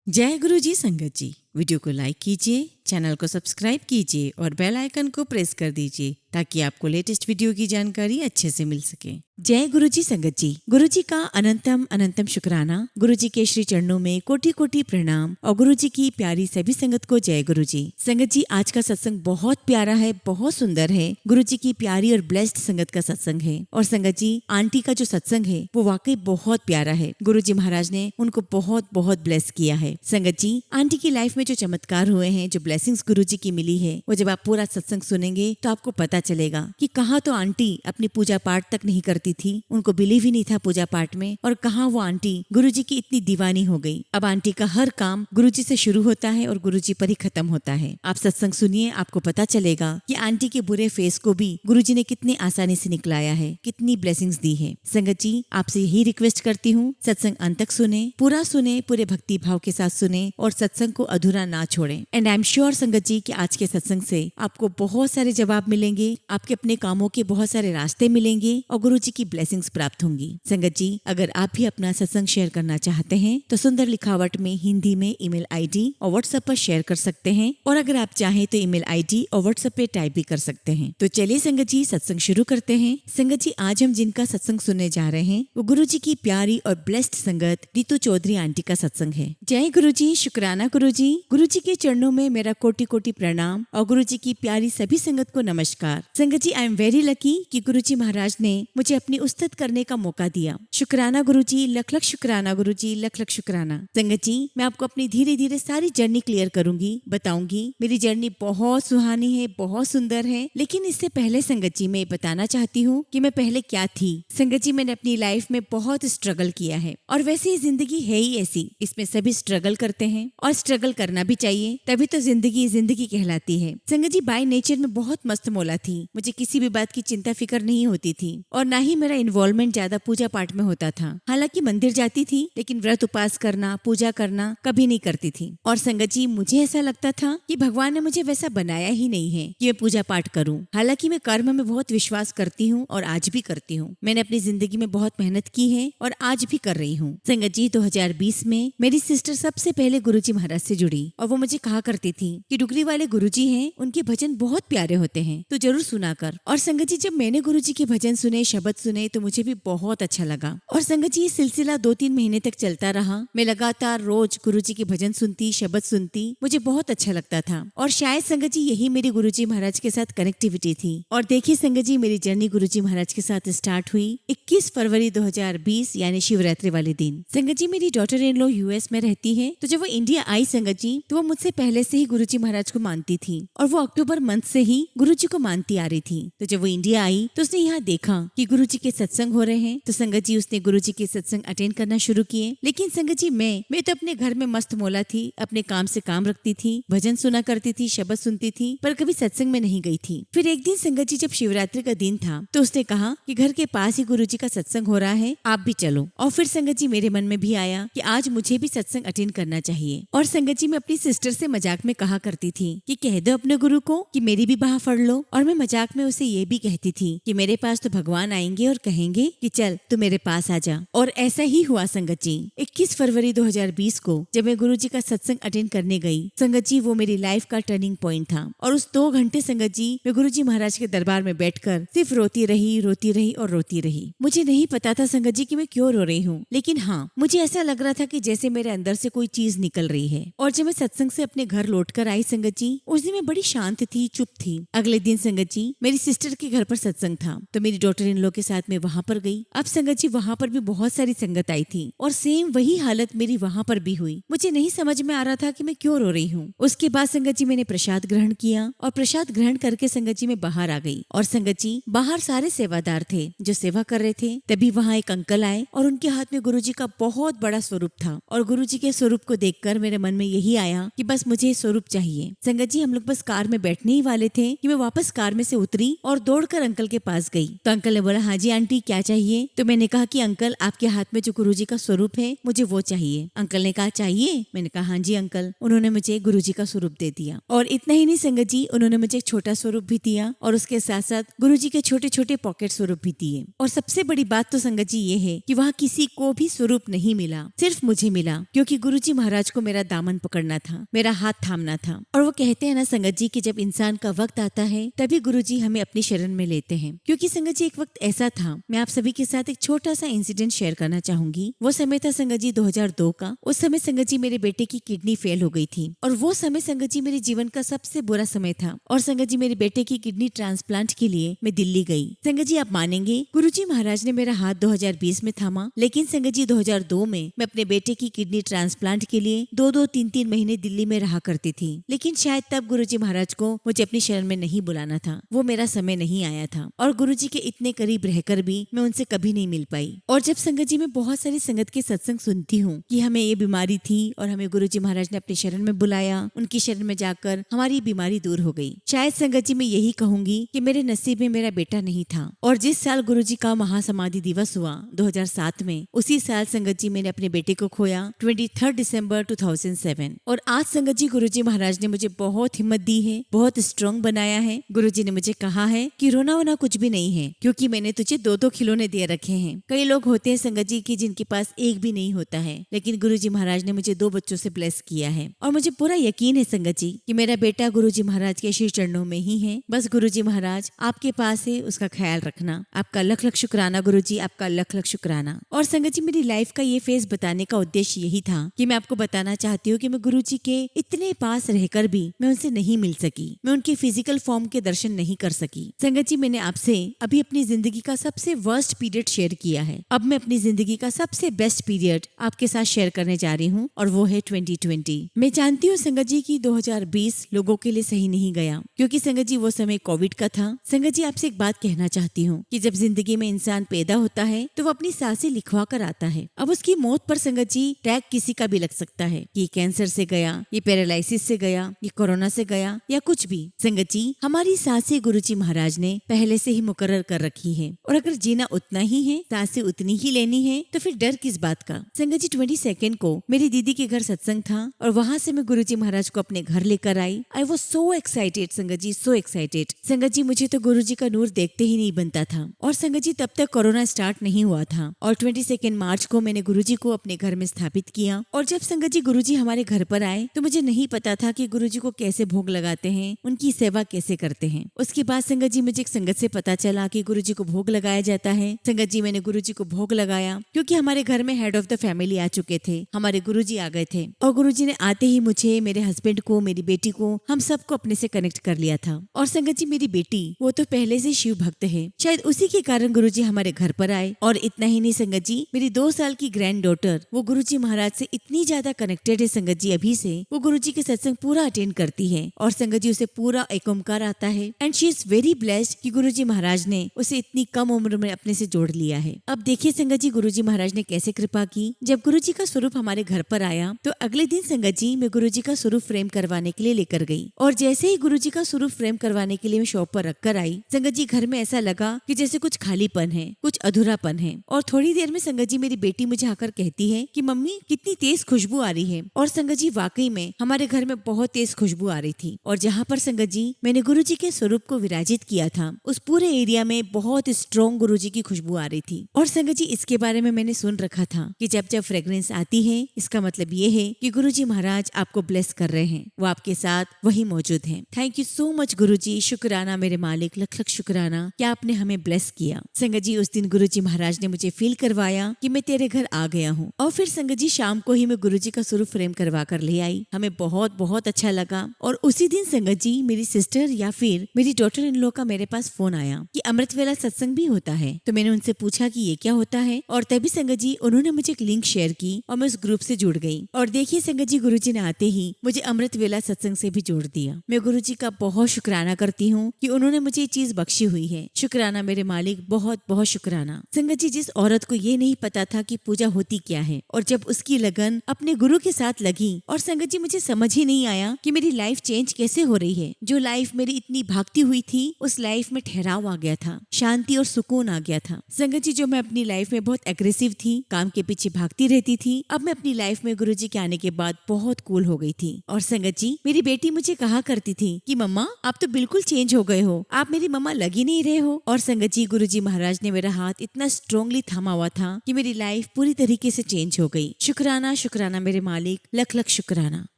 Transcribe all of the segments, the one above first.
जय गुरु जी संगत जी। वीडियो को लाइक कीजिए, चैनल को सब्सक्राइब कीजिए और बेल आइकन को प्रेस कर दीजिए ताकि आपको लेटेस्ट वीडियो की जानकारी अच्छे से मिल सके। जय गुरु जी संगत जी। गुरु जी का अनंतम अनंतम शुक्राना। गुरु जी के श्री चरणों में कोटि कोटि प्रणाम और गुरु जी की प्यारी सभी संगत को जय गुरु जी। संगत जी, आज का सत्संग बहुत प्यारा है, बहुत सुंदर है। गुरु जी की प्यारी और ब्लेस्ड संगत का सत्संग है। और संगत जी, आंटी का जो सत्संग है वो वाकई बहुत प्यारा है। गुरु जी महाराज ने उनको बहुत बहुत ब्लेस किया है। संगत जी, आंटी की लाइफ में जो चमत्कार हुए हैं, जो ब्लेसिंग्स गुरु जी की मिली है, वो जब आप पूरा सत्संग सुनेंगे तो आपको पता चलेगा कि कहाँ तो आंटी अपनी पूजा पाठ तक नहीं करती थी, उनको बिलीव ही नहीं था पूजा पाठ में, और कहाँ वो आंटी गुरु जी की इतनी दीवानी हो गई। अब आंटी का हर काम गुरु जी से शुरू होता है और गुरु जी पर ही खत्म होता है। आप सत्संग सुनिए, आपको पता चलेगा कि आंटी के बुरे फेस को भी गुरु जी ने कितनी आसानी से निकलाया है, कितनी ब्लेसिंग्स दी है। संगत जी, आपसे यही रिक्वेस्ट करती हूँ, सत्संग अंत तक सुने, पूरा सुने, पूरे भक्ति भाव के साथ सुने और सत्संग को अधूरा ना छोड़ें। एंड आई एम श्योर संगत जी कि आज के सत्संग से आपको बहुत सारे जवाब मिलेंगे, आपके अपने कामों के बहुत सारे रास्ते मिलेंगे और गुरु जी की ब्लेसिंग्स प्राप्त होंगी। संगत जी, अगर आप भी अपना सत्संग शेयर करना चाहते हैं तो सुंदर लिखावट में हिंदी में ईमेल आईडी और व्हाट्सएप पर शेयर कर सकते हैं, और अगर आप चाहें तो ईमेल आईडी और व्हाट्सएप पे टाइप भी कर सकते हैं। तो चलिए संगत जी, सत्संग शुरू करते हैं। संगत जी, आज हम जिनका सत्संग सुनने जा रहे हैं वो गुरु जी की प्यारी और ब्लेस्ड संगत रितु चौधरी आंटी का सत्संग है। जय गुरु जी, शुक्राना गुरु जी। गुरु जी के चरणों में मेरा कोटि कोटि प्रणाम और गुरु जी की प्यारी सभी संगत को नमस्कार। संगत जी, आई एम वेरी लकी कि गुरु जी महाराज ने मुझे अपनी उस्तत करने का मौका दिया। शुक्राना गुरु जी, लख लख शुक्राना गुरु जी, लख लख शुक्राना। संगत जी, मैं आपको अपनी धीरे धीरे सारी जर्नी क्लियर करूंगी, बताऊंगी। मेरी जर्नी बहुत सुहानी है, बहुत सुंदर है, लेकिन इससे पहले संगत जी मैं बताना चाहती हूँ कि मैं पहले क्या थी। संगत जी, मैंने अपनी लाइफ में बहुत स्ट्रगल किया है और वैसे ही जिंदगी है ही ऐसी, इसमें सभी स्ट्रगल करते हैं और स्ट्रगल करना भी चाहिए, तभी तो जिंदगी जिंदगी कहलाती है। संगत जी, बाय नेचर में बहुत मस्त मौला थी, मुझे किसी भी बात की चिंता फिक्र नहीं होती थी और ना ही मेरा इन्वॉल्वमेंट ज्यादा पूजा पाठ में होता था। हालांकि मंदिर जाती थी लेकिन व्रत उपास करना, पूजा करना कभी नहीं करती थी। और संगत जी, मुझे ऐसा लगता था कि भगवान ने मुझे वैसा बनाया ही नहीं है कि मैं पूजा पाठ करूं। हालांकि मैं कर्म में बहुत विश्वास करती हूँ और आज भी करती हूँ। मैंने अपनी जिंदगी में बहुत मेहनत की है और आज भी कर रही हूँ। संगत जी, 2020 में मेरी सिस्टर सबसे पहले गुरुजी महाराज से जुड़ी और वो मुझे कहा करती थी कि डुगरी वाले गुरुजी हैं, उनके भजन बहुत प्यारे होते हैं, तो जरूर सुना कर। और संगत जी, जब मैंने गुरुजी के भजन सुने, शब्द सुने, तो मुझे भी बहुत अच्छा लगा। और संगत जी, ये सिलसिला 2-3 महीने तक चलता रहा। मैं लगातार रोज गुरुजी के भजन सुनती, शब्द सुनती, मुझे बहुत अच्छा लगता था। और शायद संगत जी, यही मेरी गुरुजी महाराज के साथ कनेक्टिविटी थी। और देखिए संगत जी, मेरी जर्नी गुरुजी महाराज के साथ स्टार्ट हुई 21 फरवरी 2020 यानी शिवरात्रि वाले दिन। संगत जी, मेरी डॉटर इन लॉ यूएस में रहती है, तो जब वो इंडिया आई संगत जी, तो वो मुझसे पहले से ही गुरुजी महाराज को मानती थी और वो अक्टूबर मंथ से ही गुरुजी को मानती आ रही थी। तो जब वो इंडिया आई तो उसने यहाँ देखा कि गुरुजी के सत्संग हो रहे हैं, तो संगत जी उसने गुरुजी के सत्संग अटेंड करना शुरू किए। लेकिन संगत जी, मैं तो अपने घर में मस्त मौला थी, अपने काम से काम रखती थी, भजन सुना करती थी, शब्द सुनती थी, पर कभी सत्संग में नहीं गई थी। फिर एक दिन संगत जी, जब शिवरात्रि का दिन था, तो उसने कहा कि घर के पास ही गुरुजी का सत्संग हो रहा है, आप भी चलो। और फिर संगत जी, मेरे मन में भी आया कि आज मुझे भी सत्संग अटेंड करना चाहिए। और संगत जी, मैं अपनी सिस्टर से मजाक में कहा करती थी कि कह दो अपने गुरु को कि मेरी भी बाह फड़ लो। और मैं मजाक में उसे ये भी कहती थी कि मेरे पास तो भगवान आएंगे और कहेंगे कि चल तू मेरे पास आ जा। और ऐसा ही हुआ संगत जी। 21 फरवरी 2020 को जब मैं गुरुजी का सत्संग अटेंड करने गई संगत जी, वो मेरी लाइफ का टर्निंग पॉइंट था। और उस 2 घंटे संगत जी, मैं गुरुजी महाराज के दरबार में बैठकर सिर्फ रोती रही, रोती रही और रोती रही। मुझे नहीं पता था संगत जी कि मैं क्यों रो रही हूँ, लेकिन हाँ, मुझे ऐसा लग रहा था कि जैसे मेरे अंदर से कोई चीज निकल रही है। और जब मैं सत्संग से अपने घर लौट कर आई संगत जी, उस दिन मैं बड़ी शांत थी, चुप थी। अगले दिन संगत जी, मेरी सिस्टर के घर पर सत्संग था, तो मेरी डॉटर इन लॉ के साथ मैं वहां पर गई। अब संगत जी, वहां पर भी बहुत सारी संगत आई थी और सेम वही हालत मेरी वहां पर भी हुई। मुझे नहीं समझ में आ रहा था कि मैं क्यों रो रही हूँ। उसके बाद संगत जी, मैंने प्रसाद ग्रहण किया और प्रसाद ग्रहण करके संगत जी मैं बाहर आ गई। और संगत जी, बाहर सारे सेवादार थे जो सेवा कर रहे थे। तभी वहाँ एक अंकल आए और उनके हाथ में गुरुजी का बहुत बड़ा स्वरूप था। और गुरुजी के स्वरूप को देखकर मेरे मन में यही आया कि बस मुझे स्वरूप चाहिए। संगत जी हम लोग बस कार में बैठने ही वाले थे कि मैं वापस कार में से उतरी और दौड़कर अंकल के पास गई। तो अंकल ने बोला हाँ जी आंटी क्या चाहिए। तो मैंने कहा कि अंकल आपके हाथ में जो गुरुजी का स्वरूप है मुझे वो चाहिए। अंकल ने कहा चाहिए। मैंने कहा हाँ जी अंकल। उन्होंने मुझे गुरुजी का स्वरूप दे दिया। और इतना ही नहीं संगत जी, उन्होंने मुझे एक छोटा स्वरूप भी दिया और उसके साथ साथ गुरुजी के छोटे छोटे पॉकेट स्वरूप भी दिए। और सबसे बड़ी बात तो संगत जी ये है कि वहाँ किसी को भी स्वरूप नहीं मिला, सिर्फ मुझे मिला, क्योंकि गुरुजी महाराज को मेरा दामन पकड़ना था, मेरा हाथ थामना था। और वो कहते हैं ना संगत जी कि जब इंसान का वक्त आता है तभी गुरुजी हमें अपनी शरण में लेते हैं। क्योंकि संगत जी एक वक्त ऐसा था, मैं आप सभी के साथ एक छोटा सा इंसिडेंट शेयर करना चाहूंगी। वो समय था संगत जी 2002 का। उस समय संगत जी मेरे बेटे की किडनी फेल हो गई थी और वो समय संगत जी मेरे जीवन का सबसे बुरा समय था। और संगत जी मेरे बेटे की किडनी ट्रांसप्लांट के लिए मैं दिल्ली गई। संगत जी आप मानेंगे गुरुजी महाराज ने मेरा हाथ 2020 में थामा, लेकिन संगत जी 2002 में मैं अपने बेटे की किडनी ट्रांसप्लांट के लिए 2-2, 3-3 महीने दिल्ली में रहा करती थी। लेकिन शायद तब गुरुजी महाराज को मुझे अपनी शरण में नहीं बुलाना था, वो मेरा समय नहीं आया था। और गुरुजी के इतने करीब रहकर भी मैं उनसे कभी नहीं मिल पाई। और जब संगत जी मैं बहुत सारी संगत के सत्संग सुनती हूँ कि हमें ये बीमारी थी और हमें गुरुजी महाराज ने अपनी शरण में बुलाया, उनकी शरण में जाकर हमारी बीमारी दूर हो गई। शायद संगत जी मैं यही कहूंगी कि मेरे नसीब में मेरा बेटा नहीं था। और जिस साल गुरुजी का महासमाधि दिवस हुआ 2007 में, उसी साल संगत जी मैंने अपने बेटे को खोया 23 दिसंबर 2007। और आज संगत जी गुरुजी महाराज ने मुझे बहुत हिम्मत दी है, बहुत स्ट्रॉन्ग बनाया है। गुरुजी ने मुझे कहा है कि रोना वोना कुछ भी नहीं है, क्योंकि मैंने तुझे 2-2 खिलौने दे रखे हैं। कई लोग होते हैं संगत जी की जिनके पास एक भी नहीं होता है, लेकिन गुरुजी महाराज ने मुझे 2 बच्चों से ब्लेस किया है। और मुझे पूरा यकीन है संगत जी कि मेरा बेटा गुरुजी महाराज के श्री चरणों में ही है। बस गुरुजी महाराज आपके पास है, उसका ख्याल रखना। आपका लख लख शुक्राना गुरुजी, आपका लख लख शुक्राना। और संगत जी मेरी लाइफ का ये फेज बताने का उद्देश्य यही था कि मैं आपको बताना चाहती हूँ कि मैं गुरुजी के इतने पास रहकर भी मैं उनसे नहीं मिल सकी, मैं उनके फिजिकल फॉर्म के दर्शन नहीं कर सकी। संगत जी मैंने आपसे अभी अपनी जिंदगी का सबसे वर्स्ट पीरियड शेयर किया है। अब मैं अपनी जिंदगी का सबसे बेस्ट पीरियड आपके साथ शेयर करने जा रही हूँ और वो है 2020। मैं जानती हूँ संगत जी की 2020 लोगों के लिए सही नहीं गया, क्योंकि संगत जी वो समय कोविड का था। संगत जी आपसे एक बात कहना चाहती हूँ कि जब जिंदगी में इंसान पैदा होता है तो वो अपनी सांसें लिखवा कर आता है। अब उसकी मौत पर संगत जी टैग किसी का भी लग सकता है कि कैंसर से गया, ये पैरालिसिस से गया, ये कोरोना से गया या कुछ भी। संगत जी हमारी सांसें गुरुजी महाराज ने पहले से ही मुकर्रर कर रखी है, और अगर जीना उतना ही है, सांसें उतनी ही लेनी है, तो फिर डर किस बात का। संगत जी 22 को मेरी दीदी के घर सत्संग था और वहाँ से मैं गुरुजी महाराज को अपने घर लेकर आई। आई वॉज सो एक्साइटेड संगत जी, सो एक्साइटेड। संगत जी मुझे तो गुरुजी का नूर देखते ही नहीं बनता था। और संगत जी तब तक कोरोना स्टार्ट नहीं हुआ था और 22 मार्च को मैंने गुरुजी को अपने घर में स्थापित किया। और जब संगत जी गुरुजी हमारे घर पर आए तो मुझे नहीं पता था कि गुरुजी को कैसे भोग लगाते हैं, उनकी सेवा कैसे करते हैं। उसके बाद संगत जी मुझे एक संगत से पता चला कि गुरुजी को भोग लगाया जाता है। संगत जी मैंने गुरुजी को भोग लगाया, क्योंकि हमारे घर में हेड ऑफ द फैमिली आ चुके थे, हमारे गुरुजी आ गए थे। और गुरुजी ने आते ही मुझे, मेरे हस्बैंड को, मेरी बेटी को, हम सबको अपने से कनेक्ट कर लिया था। और संगत जी मेरी बेटी वो तो पहले से शिव भक्त है, शायद उसी के कारण गुरुजी हमारे घर पर आए। और इतना ही नहीं संगत जी, मेरी 2 साल की ग्रैंड डॉटर वो गुरुजी महाराज से इतनी ज्यादा कनेक्टेड है संगत जी अभी से, वो गुरुजी के सत्संग पूरा अटेंड करती है और संगत जी उसे पूरा एक ओमकार आता है। And she is very blessed कि गुरुजी महाराज ने उसे इतनी कम उम्र में अपने से जोड़ लिया है। अब देखिए संगत जी गुरुजी महाराज ने कैसे कृपा की। जब गुरुजी का स्वरूप हमारे घर पर आया तो अगले दिन संगत जी मैं गुरुजी का स्वरूप फ्रेम करवाने के लिए लेकर गई। और जैसे ही गुरुजी का स्वरूप फ्रेम करवाने के लिए मैं शॉप पर रखकर आई, संगत जी घर में ऐसा लगा कि जैसे कुछ खालीपन है, कुछ अधूरापन है। और थोड़ी देर में संगत जी मेरी बेटी मुझे आकर कहती है कि मम्मी कितनी तेज खुशबू आ रही है। और संगत जी वाकई में हमारे घर में बहुत तेज खुशबू आ रही थी। और जहाँ पर संगत जी मैंने गुरुजी के स्वरूप को विराजित किया था, उस पूरे एरिया में बहुत स्ट्रॉन्ग गुरुजी की खुशबू आ रही थी। और संगत जी इसके बारे में मैंने सुन रखा था कि जब जब फ्रेग्रेंस आती है इसका मतलब ये है कि गुरुजी महाराज आपको ब्लेस कर रहे हैं, वो आपके साथ वही मौजूद हैं। थैंक यू सो मच गुरुजी, शुक्राना मेरे मालिक, लख लख शुक्राना कि आपने हमें ब्लेस किया। संगत जी उस दिन गुरुजी महाराज ने मुझे फील करवाया कि मैं तेरे घर आ गया हूँ। और फिर संगत जी शाम को ही मैं गुरुजी का स्वरूप फ्रेम करवा कर ले आई। हमें बहुत बहुत अच्छा लगा। और उसी दिन संगत जी मेरी सिस्टर या फिर मेरी डॉटर इन लॉ का मेरे पास फोन आया कि अमृत वेला सत्संग भी होता है। तो मैंने उनसे पूछा कि ये क्या होता है, और तभी संगत जी उन्होंने मुझे एक लिंक शेयर की और मैं उस ग्रुप से जुड़ गई। और देखिए संगत जी गुरुजी ने आते ही मुझे अमृत वेला सत्संग से भी जोड़ दिया। मैं गुरुजी का बहुत शुक्राना करती हूँ कि उन्होंने मुझे ये चीज बख्शी हुई है। शुक्राना मेरे मालिक, बहुत बहुत शुक्राना। संगत जी जिस औरत को ये नहीं पता था कि पूजा होती क्या है, और जब उसकी लगन अपने गुरु के साथ लगी, और संगत जी मुझे समझ ही नहीं नहीं आया कि मेरी लाइफ चेंज कैसे हो रही है। जो लाइफ मेरी इतनी भागती हुई थी उस लाइफ में ठहराव आ गया था, शांति और सुकून आ गया था। संगत जी, जो मैं अपनी लाइफ में बहुत एग्रेसिव थी, काम के पीछे भागती रहती थी, अब मैं अपनी लाइफ में गुरुजी के आने के बाद बहुत कूल हो गई थी। और संगत जी, मेरी बेटी मुझे कहा करती थी कि मम्मा आप तो बिल्कुल चेंज हो गए हो, आप मेरी मम्मा लग ही नहीं रहे हो। और संगत जी, गुरुजी महाराज ने मेरा हाथ इतना स्ट्रांगली थामा हुआ था कि मेरी लाइफ पूरी तरीके से चेंज हो गई। शुक्राना शुक्राना मेरे मालिक, लख लख शुक्राना।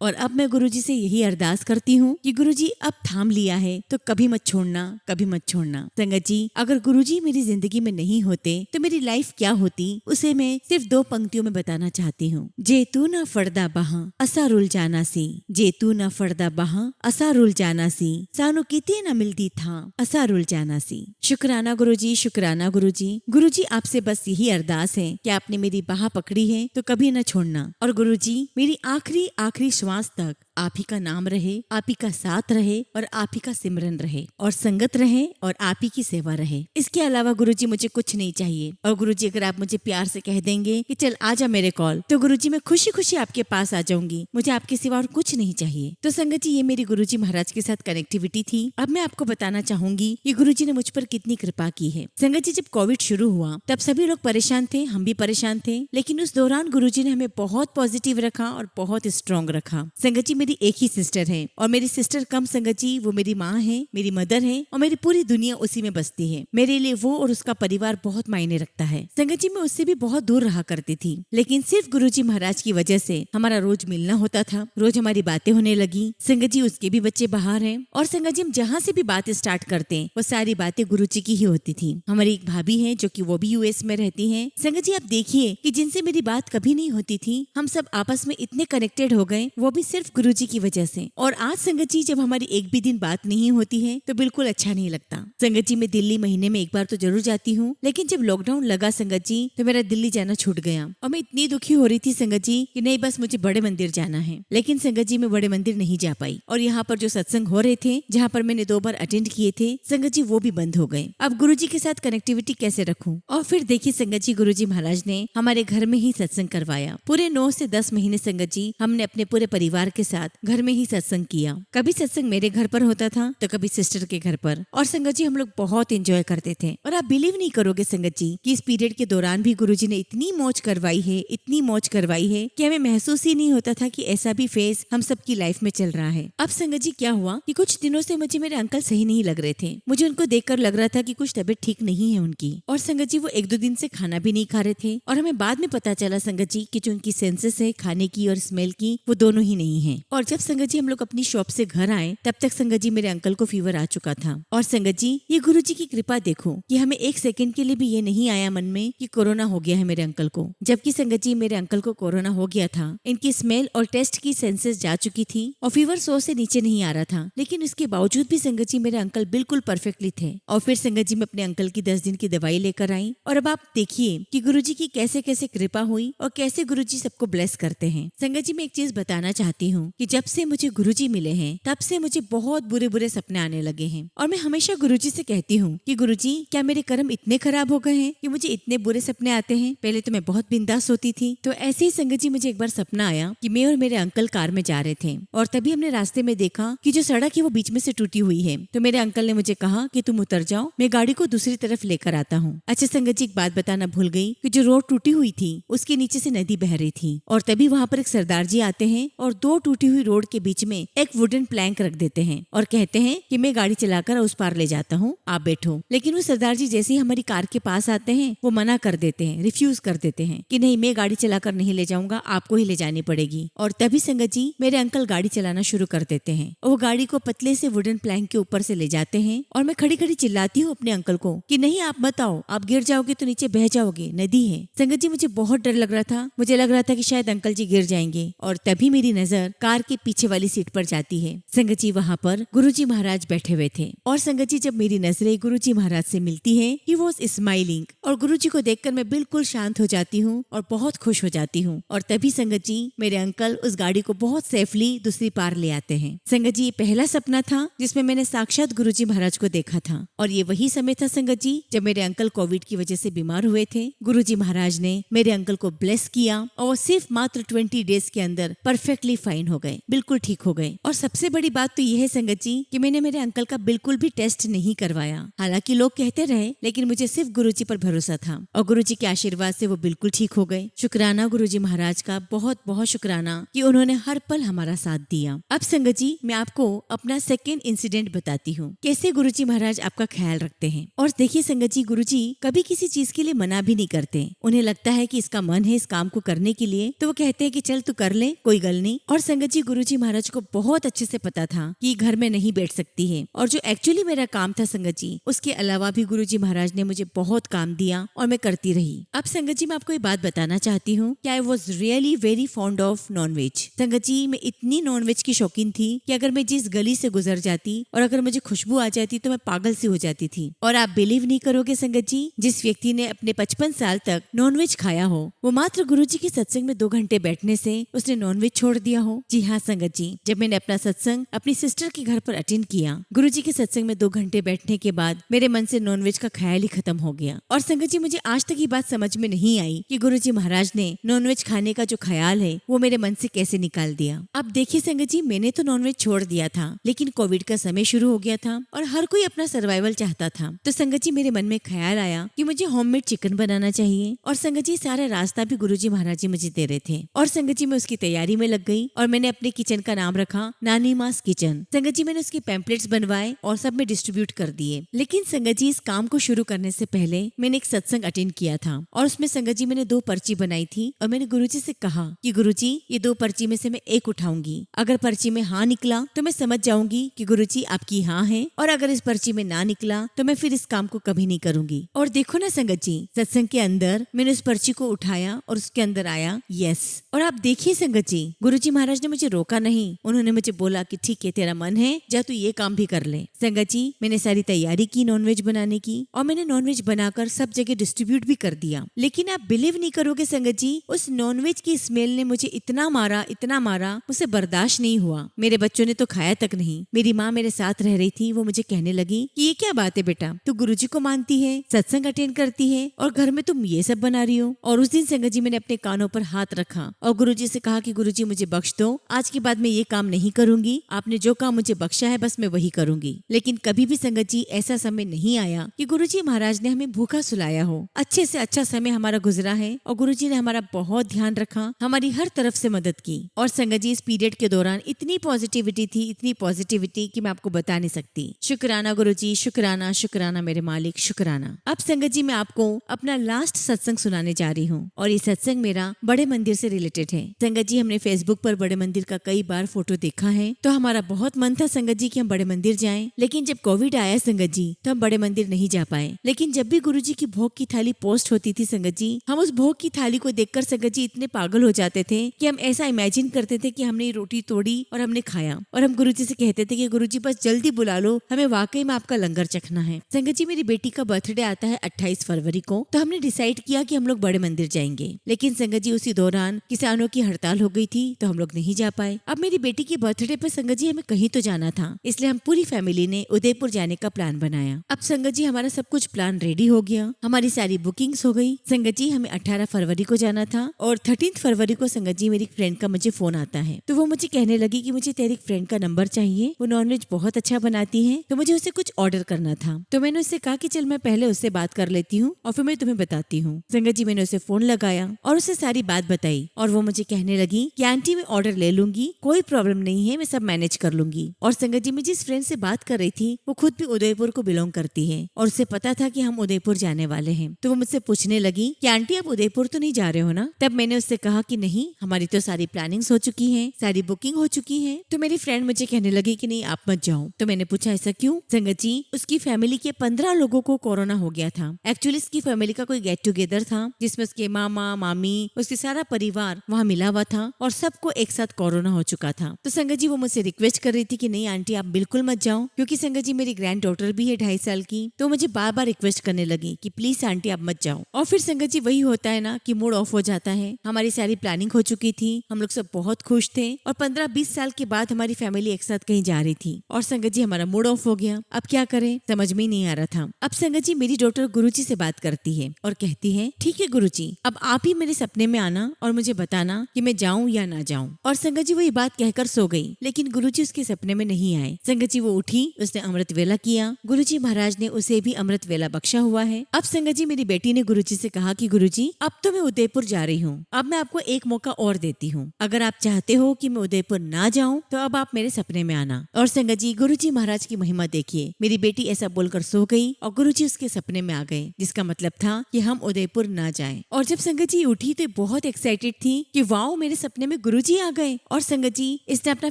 और अब मैं गुरुजी से यही अरदास करती हूँ कि गुरुजी अब थाम लिया है तो कभी मत छोड़ना, कभी मत छोड़ना। संगत जी, अगर गुरुजी मेरी जिंदगी में नहीं होते तो मेरी लाइफ क्या होती, उसे मैं सिर्फ 2 पंक्तियों में बताना चाहती हूँ। जे तू न फड़दा बहा असा रुल जाना सी, जे तू न फड़दा बहा असा रुल जाना सी, सानू किते न मिलती था असा रुल जाना सी। शुक्राना गुरुजी, शुक्राना गुरुजी। गुरुजी, आपसे बस यही अरदास है कि आपने मेरी बाह पकड़ी है तो कभी न छोड़ना। और गुरुजी, मेरी आखिरी आखिरी श्वास तक आप ही का नाम रहे, आप ही का साथ रहे और आप ही का सिमरन रहे और संगत रहे और आप ही की सेवा रहे। इसके अलावा गुरुजी मुझे कुछ नहीं चाहिए। और गुरुजी, अगर आप मुझे प्यार से कह देंगे कि चल आजा मेरे कॉल, तो गुरुजी मैं खुशी खुशी आपके पास आ जाऊंगी। मुझे आपके सिवा और कुछ नहीं चाहिए। तो संगत जी, ये मेरी गुरुजी महाराज के साथ कनेक्टिविटी थी। अब मैं आपको बताना चाहूंगी कि गुरुजी ने मुझ पर कितनी कृपा की है। संगत जी, जब कोविड शुरू हुआ तब सभी लोग परेशान थे, हम भी परेशान थे, लेकिन उस दौरान गुरुजी ने हमें बहुत पॉजिटिव रखा और बहुत स्ट्रॉन्ग रखा। संगत जी, मेरी एक ही सिस्टर है और मेरी सिस्टर कम संगत जी, वो मेरी माँ है, मेरी मदर है और मेरी पूरी दुनिया उसी में बसती है। मेरे लिए वो और उसका परिवार बहुत मायने रखता है। संगत जी, मैं उससे भी बहुत दूर रहा करती थी, लेकिन सिर्फ गुरुजी महाराज की वजह से हमारा रोज मिलना होता था, रोज हमारी बातें होने लगी। संगत जी, उसके भी बच्चे बाहर हैं और संगत जी, हम जहाँ से भी बातें स्टार्ट करते हैं वो सारी बातें गुरुजी की ही होती थी। हमारी एक भाभी है जो कि वो भी यूएस में रहती है। संगत जी, आप देखिए कि जिनसे मेरी बात कभी नहीं होती थी, हम सब आपस में इतने कनेक्टेड हो गए, वो भी सिर्फ गुरुजी की वजह से। और आज संगत जी, जब हमारी एक भी दिन बात नहीं होती है तो बिल्कुल अच्छा नहीं लगता। संगत जी, मैं दिल्ली महीने में एक बार तो जरूर जाती हूँ, लेकिन जब लॉकडाउन लगा संगत जी, तो मेरा दिल्ली जाना छूट गया और मैं इतनी दुखी हो रही थी संगत जी कि नहीं, बस मुझे बड़े मंदिर जाना है। लेकिन संगत जी, मैं बड़े मंदिर नहीं जा पाई और यहाँ पर जो सत्संग हो रहे थे, जहाँ पर मैंने 2 बार अटेंड किए थे, संगत जी, वो भी बंद हो गए। अब गुरुजी के साथ कनेक्टिविटी कैसे रखूं? और फिर देखिए संगत जी, गुरुजी महाराज ने हमारे घर में ही सत्संग करवाया। पूरे 9 से 10 महीने संगत जी, हमने अपने पूरे परिवार के साथ घर में ही सत्संग किया। कभी सत्संग मेरे घर पर होता था तो कभी सिस्टर के घर पर। और संगत जी, हम लोग बहुत एंजॉय करते थे। और आप बिलीव नहीं करोगे संगत जी कि इस पीरियड के दौरान भी गुरुजी ने इतनी मौज करवाई है, इतनी मौज करवाई है कि हमें महसूस ही नहीं होता था कि ऐसा भी फेज हम सबकी लाइफ में चल रहा है। अब संगत जी, क्या हुआ कि कुछ दिनों से मुझे मेरे अंकल सही नहीं लग रहे थे। मुझे उनको देखकर लग रहा था कि कुछ तबीयत ठीक नहीं है उनकी। और संगत जी, वो 1-2 दिन से खाना भी नहीं खा रहे थे और हमें बाद में पता चला संगत जी कि जो उनकी सेंसेस है खाने की और स्मेल की, वो दोनों ही नहीं है। और जब संगत जी हम लोग अपनी शॉप से घर आए तब तक संगत जी मेरे अंकल को फीवर आ चुका था। और संगत जी, ये गुरुजी की कृपा देखो कि हमें 1 सेकंड के लिए भी ये नहीं आया मन में कि कोरोना हो गया है मेरे अंकल को। जबकि संगत जी, मेरे अंकल को कोरोना हो गया था, इनकी स्मेल और टेस्ट की सेंसेस जा चुकी थी और फीवर 100 से नीचे नहीं आ रहा था, लेकिन उसके बावजूद भी संगत जी मेरे अंकल बिल्कुल परफेक्टली थे। और फिर संगत जी, मैं अपने अंकल की 10 दिन की दवाई लेकर आई। और अब आप देखिए कि गुरुजी की कैसे कैसे कृपा हुई और कैसे गुरुजी सबको ब्लेस करते हैं। संगत जी, मैं एक चीज बताना चाहती हूँ कि जब से मुझे गुरुजी मिले हैं तब से मुझे बहुत बुरे बुरे सपने आने लगे हैं। और मैं हमेशा गुरुजी से कहती हूँ कि गुरुजी, क्या मेरे कर्म इतने खराब हो गए हैं कि मुझे इतने बुरे सपने आते हैं? पहले तो मैं बहुत बिंदास होती थी। तो ऐसे ही संगत जी, मुझे एक बार सपना आया कि मैं और मेरे अंकल कार में जा रहे थे और तभी हमने रास्ते में देखा कि जो सड़क है वो बीच में से टूटी हुई है। तो मेरे अंकल ने मुझे कहा कि तुम उतर जाओ, मैं गाड़ी को दूसरी तरफ लेकर आता हूँ। अच्छा संगत जी, एक बात बताना भूल गई कि जो रोड टूटी हुई थी उसके नीचे से नदी बह रही थी और तभी वहाँ पर एक सरदार जी आते हैं और 2 टूटी हुई रोड के बीच में एक वुडन प्लैंक रख देते हैं और कहते हैं कि मैं गाड़ी चलाकर उस पार ले जाता हूँ, आप बैठो। लेकिन वो सरदार जी जैसे ही हमारी कार के पास आते हैं वो मना कर देते हैं, रिफ्यूज कर देते हैं कि नहीं, मैं गाड़ी चलाकर नहीं ले जाऊंगा, आपको ही ले जानी पड़ेगी। और तभी संगत जी, मेरे अंकल गाड़ी चलाना शुरू कर देते हैं और वो गाड़ी को पतले से वुडन प्लैंक के ऊपर से ले जाते हैं और मैं खड़ी खड़ी चिल्लाती हूँ अपने अंकल को कि नहीं, आप मत आओ, आप गिर जाओगे तो नीचे बह जाओगे, नदी है। संगत जी, मुझे बहुत डर लग रहा था, मुझे लग रहा था कि शायद अंकल जी गिर जाएंगे। और तभी मेरी नजर कार के पीछे वाली सीट पर जाती है। संगत जी, वहाँ पर गुरुजी महाराज बैठे हुए थे और संगत जी, जब मेरी नजरें गुरुजी महाराज से मिलती है, ही वाज स्माइलिंग और गुरुजी को देखकर मैं बिल्कुल शांत हो जाती हूँ और बहुत खुश हो जाती हूँ। और तभी संगत जी, मेरे अंकल उस गाड़ी को बहुत सेफली दूसरी पार ले आते हैं। संगत जी, ये पहला सपना था जिसमें मैंने साक्षात गुरुजी महाराज को देखा था और ये वही समय था संगत जी जब मेरे अंकल कोविड की वजह से बीमार हुए थे। गुरुजी महाराज ने मेरे अंकल को ब्लेस किया और वो सिर्फ मात्र 20 डेज के अंदर परफेक्टली फाइन हो गए। गए, बिल्कुल ठीक हो गए। और सबसे बड़ी बात तो यह है संगत जी कि मैंने मेरे अंकल का बिल्कुल भी टेस्ट नहीं करवाया। हालांकि लोग कहते रहे, लेकिन मुझे सिर्फ गुरुजी पर भरोसा था और गुरुजी के आशीर्वाद से वो बिल्कुल ठीक हो गए। शुक्राना गुरुजी महाराज का, बहुत बहुत शुक्राना कि उन्होंने हर पल हमारा साथ दिया। अब संगत जी मैं आपको अपना सेकेंड इंसिडेंट बताती हूँ, कैसे गुरुजी महाराज आपका ख्याल रखते हैं। और देखिए संगत जी, गुरुजी कभी किसी चीज के लिए मना भी नहीं करते। उन्हें लगता है कि इसका मन है इस काम को करने के लिए, तो वो कहते हैं कि चल तू कर ले, कोई गल नहीं। और संगत जी गुरुजी महाराज को बहुत अच्छे से पता था कि घर में नहीं बैठ सकती है, और जो एक्चुअली मेरा काम था संगत जी, उसके अलावा भी गुरुजी महाराज ने मुझे बहुत काम दिया और मैं करती रही। अब संगत जी मैं आपको ये बात बताना चाहती हूँ कि I was really very fond of non veg. Sangat ji मैं इतनी नॉन वेज की शौकीन थी कि अगर मैं जिस गली से गुजर जाती और अगर मुझे खुशबू आ जाती तो मैं पागल सी हो जाती थी। और आप बिलीव नहीं करोगे संगत जी, जिस व्यक्ति ने अपने 55 साल तक नॉनवेज खाया हो, वो मात्र गुरुजी के सत्संग में 2 घंटे बैठने से उसने नॉनवेज छोड़ दिया हो। जी हाँ संगत जी, जब मैंने अपना सत्संग अपनी सिस्टर के घर पर अटेंड किया, गुरुजी के सत्संग में 2 घंटे बैठने के बाद मेरे मन से नॉनवेज का ख्याल ही खत्म हो गया। और संगत जी मुझे आज तक ये बात समझ में नहीं आई कि गुरुजी महाराज ने नॉनवेज खाने का जो ख्याल है वो मेरे मन से कैसे निकाल दिया। अब देखिए संगत जी, मैंने तो नॉनवेज छोड़ दिया था, लेकिन कोविड का समय शुरू हो गया था और हर कोई अपना सर्वाइवल चाहता था। तो संगत जी मेरे मन में ख्याल आया कि मुझे होममेड चिकन बनाना चाहिए। और संगत जी सारा रास्ता भी गुरुजी महाराज जी मुझे दे रहे थे। और संगत जी मैं उसकी तैयारी में लग गई और मैंने अपने किचन का नाम रखा नानी मास किचन। संगत जी मैंने उसके पैम्पलेट्स बनवाए और सब में डिस्ट्रीब्यूट कर दिए। लेकिन संगत जी इस काम को शुरू करने से पहले मैंने एक सत्संग अटेंड किया था और उसमें संगत जी मैंने 2 पर्ची बनाई थी और मैंने गुरुजी से कहा कि गुरुजी ये 2 पर्ची में से मैं एक उठाऊंगी। अगर पर्ची में हाँ निकला तो मैं समझ जाऊंगी कि गुरुजी आपकी हाँ है, और अगर इस पर्ची में ना निकला तो मैं फिर इस काम को कभी नहीं करूंगी। और देखो ना संगत जी, सत्संग के अंदर मैंने उस पर्ची को उठाया और उसके अंदर आया यस। और आप देखिए संगत जी, गुरुजी महाराज ने मुझे रोका नहीं, उन्होंने मुझे बोला कि ठीक है तेरा मन है, जा तू ये काम भी कर ले। संगत जी मैंने सारी तैयारी की नॉनवेज बनाने की और मैंने नॉनवेज बनाकर सब जगह डिस्ट्रीब्यूट भी कर दिया। लेकिन आप बिलीव नहीं करोगे संगत जी, उस नॉनवेज की स्मेल ने मुझे इतना मारा, मुझसे बर्दाश्त नहीं हुआ। मेरे बच्चों ने तो खाया तक नहीं। मेरी माँ मेरे साथ रह रही थी, वो मुझे कहने लगी कि ये क्या बात है बेटा, तू गुरुजी को मानती है, सत्संग अटेंड करती है और घर में तुम ये सब बना रही हो। और उस दिन संगत जी मैंने अपने कानों पर हाथ रखा और गुरुजी से कहा कि गुरुजी मुझे बख्श दो, आज के बाद मैं ये काम नहीं करूंगी, आपने जो काम मुझे बख्शा है बस मैं वही करूंगी। लेकिन कभी भी संगत जी ऐसा समय नहीं आया कि गुरुजी महाराज ने हमें भूखा सुलाया हो। अच्छे से अच्छा समय हमारा गुजरा है और गुरुजी ने हमारा बहुत ध्यान रखा, हमारी हर तरफ से मदद की। और संगत जी इस पीरियड के दौरान इतनी पॉजिटिविटी थी, इतनी पॉजिटिविटी कि मैं आपको बता नहीं सकती। शुक्राना गुरुजी, शुक्राना शुक्राना मेरे मालिक, शुक्राना। अब संगत जी मैं आपको अपना लास्ट सत्संग सुनाने जा रही हूँ और ये सत्संग मेरा बड़े मंदिर से रिलेटेड है। संगत जी हमने फेसबुक पर बड़े मंदिर का कई बार फोटो देखा है, तो हमारा बहुत मन था संगत जी कि हम बड़े मंदिर जाएं, लेकिन जब कोविड आया संगत जी तो हम बड़े मंदिर नहीं जा पाए। लेकिन जब भी गुरुजी की भोग की थाली पोस्ट होती थी संगत जी, हम उस भोग की थाली को देखकर संगत जी इतने पागल हो जाते थे कि हम ऐसा इमेजिन करते थे कि हमने रोटी तोड़ी और हमने खाया, और हम गुरुजी से कहते थे कि गुरुजी बस जल्दी बुला लो, हमें वाकई में आपका लंगर चखना है। संगत जी मेरी बेटी का बर्थडे आता है 28 फरवरी को, तो हमने डिसाइड किया कि हम लोग बड़े मंदिर जाएंगे। लेकिन संगत जी उसी दौरान किसानों की हड़ताल हो गई थी, तो हम लोग नहीं जा पाए। अब मेरी बेटी की बर्थडे पर संगत जी हमें कहीं तो जाना था, इसलिए हम पूरी फैमिली ने उदयपुर जाने का प्लान बनाया। अब संगत जी हमारा सब कुछ प्लान रेडी हो गया, हमारी सारी बुकिंग्स हो गई। संगत जी हमें 18 फरवरी को जाना था और 13 फरवरी को संगत जी मेरी फ्रेंड का मुझे फोन आता है, तो वो मुझे कहने लगी कि मुझे तेरी फ्रेंड का नंबर चाहिए, वो नॉनवेज बहुत अच्छा बनाती है, तो मुझे उससे कुछ ऑर्डर करना था। तो मैंने उससे कहा कि चल मैं पहले उससे बात कर लेती हूँ और फिर मैं तुम्हें बताती हूँ। संगत जी मैंने उसे फोन लगाया और उसे सारी बात बताई और वो मुझे कहने लगी कि आंटी मैं ऑर्डर ले लूंगी, कोई प्रॉब्लम नहीं है, मैं सब मैनेज कर लूंगी। और संगत जी मैं जिस फ्रेंड से बात कर रही थी वो खुद भी उदयपुर को बिलोंग करती है और उसे पता था कि हम उदयपुर जाने वाले हैं, तो वो मुझसे पूछने लगी कि आंटी आप उदयपुर तो नहीं जा रहे हो ना। तब मैंने उससे कहा कि नहीं, हमारी तो सारी प्लानिंग्स हो चुकी है, सारी बुकिंग हो चुकी है। तो मेरी फ्रेंड मुझे कहने लगी कि नहीं आप मत जाओ। तो मैंने पूछा ऐसा क्यों? संगत जी उसकी फैमिली के 15 लोगों को कोरोना हो गया था। एक्चुअली इसकी फैमिली का कोई गेट टुगेदर था जिसमें उसके मामा मामी उसके सारा परिवार वहाँ मिला हुआ था और सबको एक साथ कोरोना हो चुका था। तो संगत जी वो मुझसे रिक्वेस्ट कर रही थी कि नहीं आंटी आप बिल्कुल मत जाओ, क्योंकि संगत जी मेरी ग्रैंड डॉटर भी है 2.5 साल की, तो मुझे बार बार रिक्वेस्ट करने लगी कि प्लीज आंटी आप मत जाओ। और फिर संगत जी वही होता है ना कि मूड ऑफ हो जाता है। हमारी सारी प्लानिंग हो चुकी थी, हम लोग सब बहुत खुश थे और 15-20 साल के बाद हमारी फैमिली एक साथ कहीं जा रही थी और संगत जी हमारा मूड ऑफ हो गया। अब क्या करें समझ में ही नहीं आ रहा था। अब संगत जी मेरी डॉटर गुरुजी से बात करती है और कहती है ठीक है गुरुजी, अब आप ही मेरे सपने में आना और मुझे बताना कि मैं जाऊं या ना जाऊं। और संगत संगत जी वो ये बात कहकर सो गई, लेकिन गुरुजी उसके सपने में नहीं आए। संगत जी वो उठी, उसने अमृत वेला किया। गुरुजी महाराज ने उसे भी अमृत वेला बख्शा हुआ है। अब संगत जी मेरी बेटी ने गुरुजी से कहा कि गुरुजी अब तो मैं उदयपुर जा रही हूँ, अब मैं आपको एक मौका और देती हूँ। अगर आप चाहते हो कि मैं उदयपुर ना जाऊँ तो अब आप मेरे सपने में आना। और संगत जी गुरुजी महाराज की महिमा देखिए, मेरी बेटी ऐसा बोलकर सो गई और गुरुजी उसके सपने में आ गए, जिसका मतलब था कि हम उदयपुर ना जाएं। और जब संगत जी उठी तो बहुत एक्साइटेड थी कि वाओ मेरे सपने में गुरुजी आ गए। और संगत जी इसने अपना